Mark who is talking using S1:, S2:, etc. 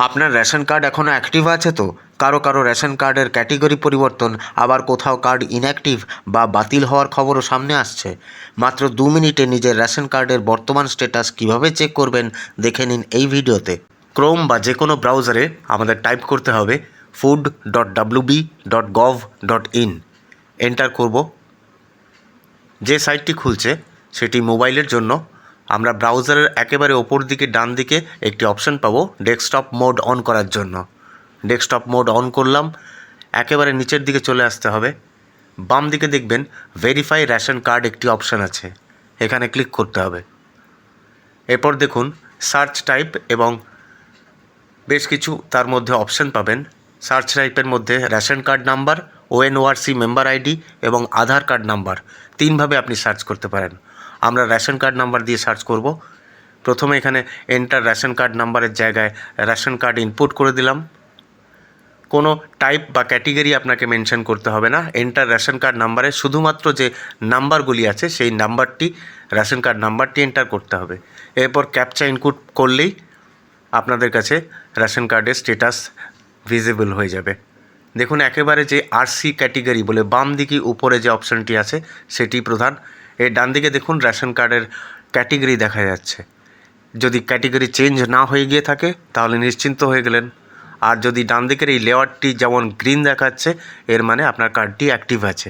S1: আপনার ration card এখনও active আছে তো? কারো কারো রেশন কার্ডের ক্যাটেগরি পরিবর্তন, আবার কোথাও কার্ড ইনঅ্যাক্টিভ বা বাতিল হওয়ার খবরও সামনে আসছে। মাত্র 2 মিনিটে নিজের রেশন কার্ডের বর্তমান স্ট্যাটাস কীভাবে চেক করবেন দেখে নিন এই ভিডিওতে। ক্রোম বা যে কোনো ব্রাউজারে আমাদের টাইপ করতে হবে food.wb.gov.in। এন্টার করব। যে সাইটটি খুলছে সেটি মোবাইলের জন্য। আমরা ব্রাউজারের একেবারে ওপর দিকে ডান দিকে একটি অপশান পাবো ডেস্কটপ মোড অন করার জন্য। ডেস্কটপ মোড অন করলাম। একেবারে নিচের দিকে চলে আসতে হবে। বাম দিকে দেখবেন ভেরিফাই রেশন কার্ড একটি অপশান আছে, এখানে ক্লিক করতে হবে। এরপর দেখুন সার্চ টাইপ এবং বেশ কিছু তার মধ্যে অপশান পাবেন। সার্চ টাইপের মধ্যে ration card number, ONORC member ID এবং আধার কার্ড নাম্বার, 3ভাবে আপনি সার্চ করতে পারেন। আমরা রেশন কার্ড নাম্বার দিয়ে সার্চ করব। প্রথমে এখানে এন্টার রেশন কার্ড নাম্বারের জায়গায় রেশন কার্ড ইনপুট করে দিলাম। কোনো টাইপ বা ক্যাটেগরি আপনাকে মেনশন করতে হবে না। এন্টার রেশন কার্ড নাম্বারে শুধুমাত্র যে নাম্বারগুলি আছে সেই নাম্বারটি, রেশন কার্ড নাম্বারটি এন্টার করতে হবে। এরপর ক্যাপচা ইনপুট করলেই আপনাদের কাছে রেশন কার্ডের স্ট্যাটাস ভিজিবল হয়ে যাবে। দেখুন একেবারে যে আরসি ক্যাটেগরি বলে বাম দিকে উপরে যে অপশানটি আছে সেটি প্রধান। এর ডান দিকে দেখুন রেশন কার্ডের ক্যাটেগরি দেখা যাচ্ছে। যদি ক্যাটেগরি চেঞ্জ না হয়ে গিয়ে থাকে তাহলে নিশ্চিন্ত হয়ে গেলেন। আর যদি ডান দিকের এই লেয়ারটি যেমন গ্রিন দেখাচ্ছে, এর মানে আপনার কার্ডটি অ্যাক্টিভ আছে।